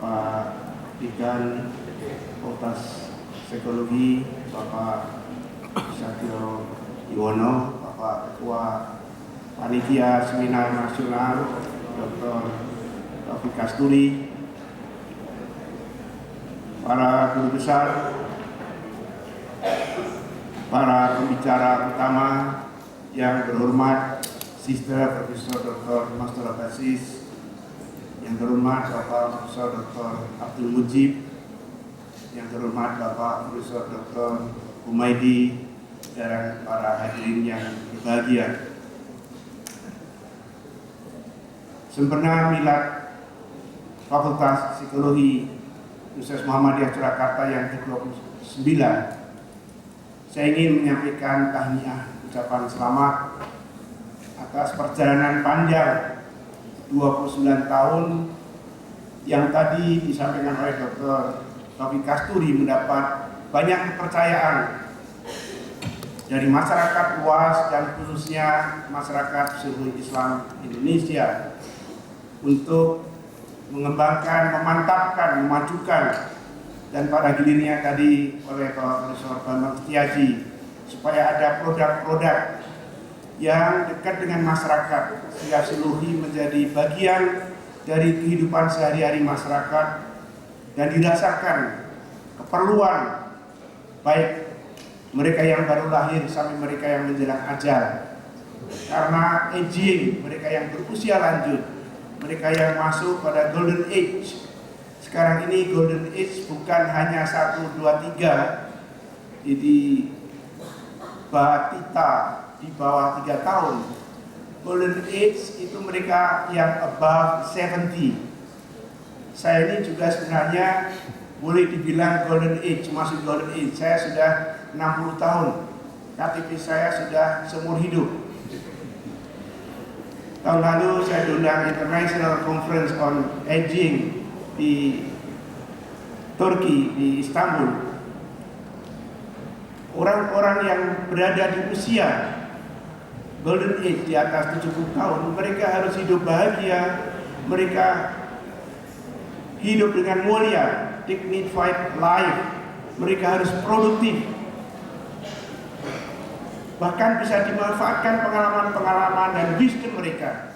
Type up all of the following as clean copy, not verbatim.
Bapak Dekan Fakultas Psikologi, Bapak Satrio Iwono, Bapak Ketua Panitia Seminar Nasional, Dr. Taufik Kasturi, para guru besar, para pembicara utama yang berhormat, Sister Profesor Dr. Master Basis, yang terhormat Bapak Profesor Dr. Abdul Mujib, yang terhormat Bapak Profesor Dr. Humaydi, dan para hadirin yang berbahagia. Sempena milad Fakultas Psikologi Universitas Muhammadiyah Surakarta yang ke-29, saya ingin menyampaikan tahniah ucapan selamat atas perjalanan panjang 29 tahun yang tadi disampaikan oleh Dr. Taufik Kasturi mendapat banyak kepercayaan dari masyarakat luas dan khususnya masyarakat seluruh Islam Indonesia untuk mengembangkan, memantapkan, memajukan, dan pada gilirannya tadi oleh Bapak Profesor Bambang Setiaji, supaya ada produk-produk yang dekat dengan masyarakat sehingga seluruh menjadi bagian dari kehidupan sehari-hari masyarakat dan dirasakan keperluan baik mereka yang baru lahir sampai mereka yang menjelang ajal, karena aging, mereka yang berusia lanjut, mereka yang masuk pada golden age. Sekarang ini golden age bukan hanya 1, 2, 3, jadi batita di bawah 3 tahun. Golden age itu mereka yang above 70. Saya ini juga sebenarnya boleh dibilang golden age, masih golden age. Saya sudah 60 tahun. KTP saya sudah seumur hidup. Tahun lalu saya diundang International Conference on Aging di Turki, di Istanbul. Orang-orang yang berada di usia golden age di atas 70 tahun, mereka harus hidup bahagia, mereka hidup dengan mulia, dignified life, mereka harus produktif, bahkan bisa dimanfaatkan pengalaman-pengalaman dan wisdom mereka.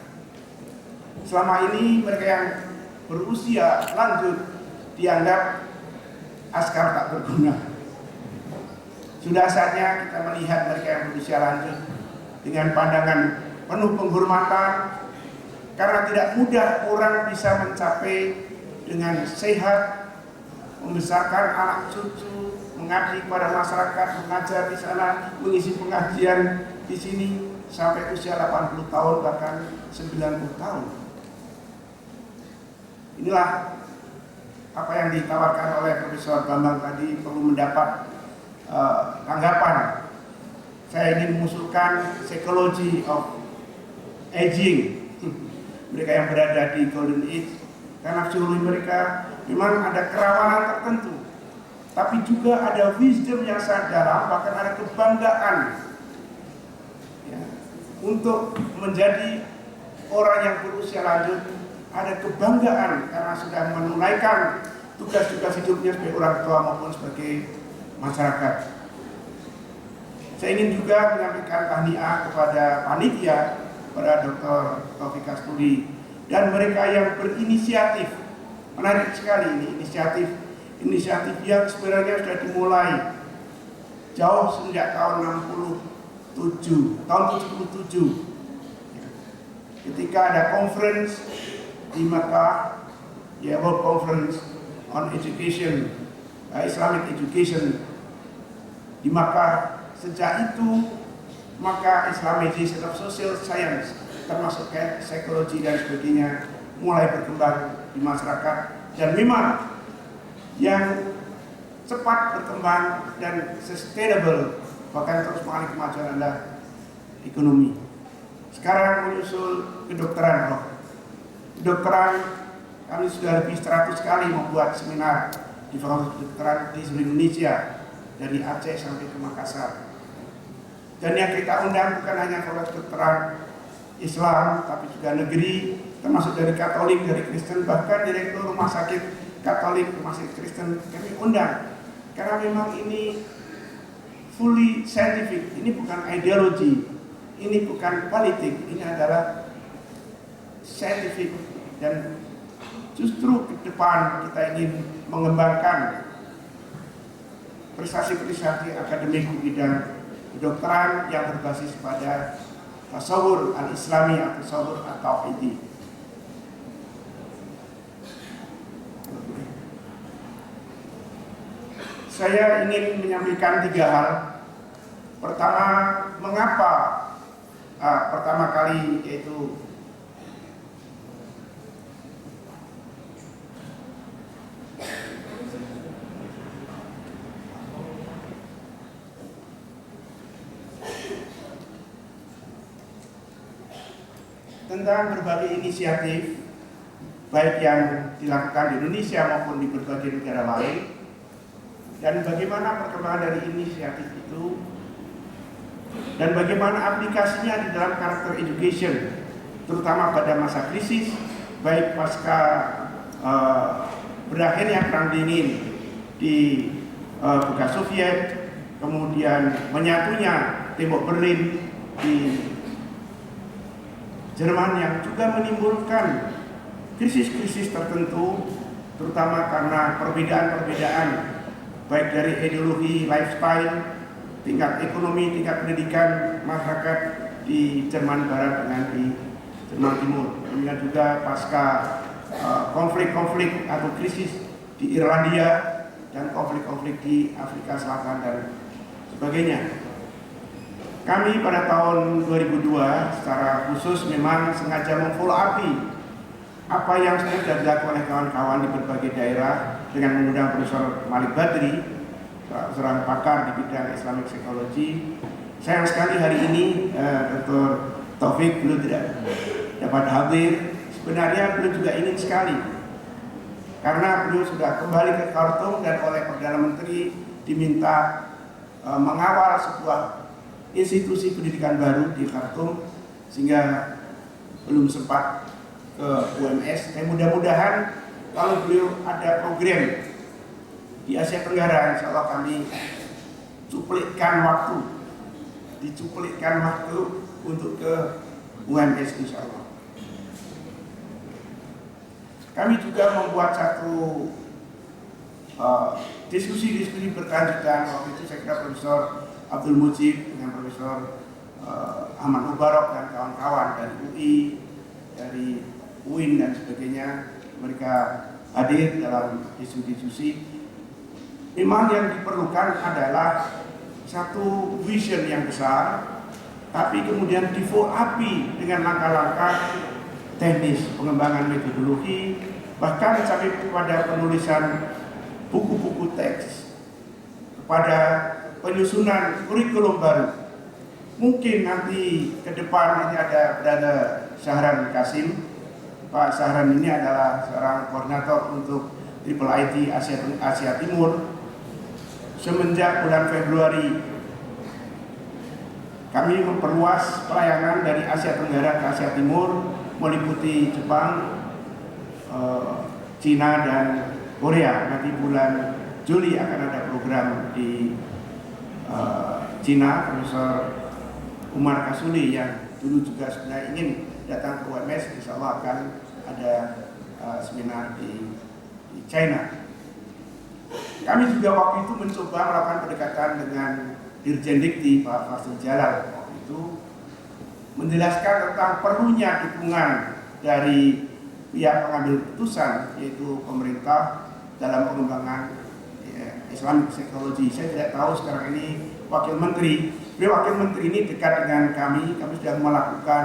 Selama ini mereka yang berusia lanjut dianggap askar tak berguna. Sudah saatnya kita melihat mereka yang berusia lanjut dengan pandangan penuh penghormatan, karena tidak mudah orang bisa mencapai dengan sehat, membesarkan anak cucu, mengabdi kepada masyarakat, mengajar di sana, mengisi pengajian di sini sampai usia 80 tahun bahkan 90 tahun. Inilah apa yang ditawarkan oleh Profesor Bambang tadi, perlu mendapat tanggapan. Saya ingin mengusulkan psychology of aging. Mereka yang berada di golden age, karena psikologi mereka memang ada kerawanan tertentu, tapi juga ada wisdom yang sangat dalam, bahkan ada kebanggaan ya, untuk menjadi orang yang berusia lanjut. Ada kebanggaan karena sudah menunaikan tugas-tugas hidupnya sebagai orang tua maupun sebagai masyarakat. Saya ingin juga menyampaikan tahniah kepada panitia, pada Dr. Taufik Kasturi dan mereka yang berinisiatif. Menarik sekali ini inisiatif yang sebenarnya sudah dimulai jauh sejak tahun 77, ketika ada conference di Makkah, ya, World Conference on Education, Islamic Education di Makkah. Sejak itu maka Islamization of Social Science, termasuk kayak psikologi dan sebagainya, mulai berkembang di masyarakat, dan memang yang cepat berkembang dan sustainable, bahkan terus mengalami kemajuan adalah ekonomi. Sekarang menyusul kedokteran roh. Kedokteran, kami sudah lebih 100 kali membuat seminar di Fakultas Kedokteran di seluruh Indonesia, dari Aceh sampai ke Makassar. Dan yang kita undang bukan hanya Fakultas Kedokteran Islam, tapi juga negeri, termasuk dari Katolik, dari Kristen, bahkan direktur rumah sakit Katolik, rumah sakit Kristen kami undang. Karena memang ini fully scientific, ini bukan ideologi, ini bukan politik, ini adalah scientific. Dan justru ke depan kita ingin mengembangkan prestasi-prestasi akademik di bidang kedokteran yang berbasis pada tasawur al-islami atau tasawur at-tauhidi. Saya ingin menyampaikan 3 hal. Pertama, mengapa pertama kali yaitu tentang berbagai inisiatif baik yang dilakukan di Indonesia maupun di berbagai negara lain, dan bagaimana perkembangan dari inisiatif itu dan bagaimana aplikasinya di dalam karakter education, terutama pada masa krisis, baik pasca berakhirnya Perang Dingin di bekas Soviet, kemudian menyatunya tembok Berlin di Jerman yang juga menimbulkan krisis-krisis tertentu, terutama karena perbedaan-perbedaan baik dari ideologi, lifestyle, tingkat ekonomi, tingkat pendidikan masyarakat di Jerman Barat dengan di Jerman Timur. Kemudian juga pasca konflik-konflik atau krisis di Irlandia dan konflik-konflik di Afrika Selatan dan sebagainya. Kami pada tahun 2002 secara khusus memang sengaja memfollow up apa yang sudah dilakukan oleh kawan-kawan di berbagai daerah dengan mengundang Profesor Malik Badri, seorang pakar di bidang Islamic Psychology. Sayang sekali hari ini Dr. Taufik belum tidak dapat hadir. Sebenarnya beliau juga ingin sekali, karena beliau sudah kembali ke Khartoum dan oleh Perdana Menteri diminta mengawal sebuah institusi pendidikan baru di Khartoum, sehingga belum sempat ke UMS. Mudah-mudahan kalau beliau ada program di Asia Tenggara, insya Allah kami dicuplikan waktu untuk ke UMS insya Allah. Kami juga membuat satu diskusi berkelanjutan. Waktu itu saya kira Profesor Abdul Mujib dengan Profesor Ahmad Mubarak dan kawan-kawan dari UI, dari UIN dan sebagainya, mereka hadir dalam diskusi. Memang yang diperlukan adalah satu vision yang besar, tapi kemudian di-follow up dengan langkah-langkah teknis, pengembangan metodologi, bahkan sampai kepada penulisan buku-buku teks, kepada penyusunan kurikulum baru. Mungkin nanti ke depan ini ada Brother Syahran Kasim. Pak Syahran ini adalah seorang koordinator untuk Triple IT Asia Timur. Semenjak bulan Februari kami memperluas pelayanan dari Asia Tenggara ke Asia Timur, meliputi Jepang, Cina dan Korea. Nanti bulan Juli akan ada program di Cina. Profesor Umar Kasuli yang dulu juga sebenarnya ingin datang ke UMS, insya Allah akan ada seminar di China. Kami juga waktu itu mencoba melakukan pendekatan dengan Dirjen Dikti Pak Fasil Jalal. Waktu itu menjelaskan tentang perlunya dukungan dari pihak pengambil keputusan, yaitu pemerintah, dalam pengembangan Islamic Psychology. Saya tidak tahu sekarang ini Wakil Menteri ini dekat dengan kami sudah melakukan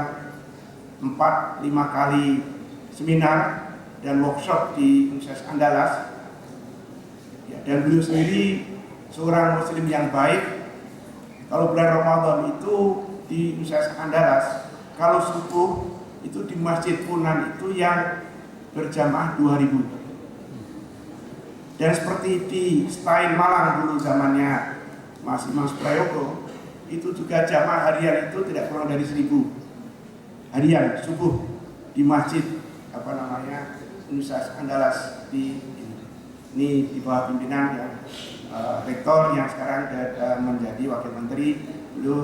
4-5 kali seminar dan workshop di Universitas Andalas. Dan beliau sendiri seorang muslim yang baik. Kalau bulan Ramadan itu di Universitas Andalas, kalau subuh itu di Masjid Punan itu yang berjamaah 2000. Dan seperti di Stein Malang dulu zamannya Mas Prayogo, itu juga jamaah harian itu tidak kurang dari 1000 harian subuh di Masjid Universitas Andalas ini di bawah pimpinan ya, rektor yang sekarang menjadi wakil menteri. Beliau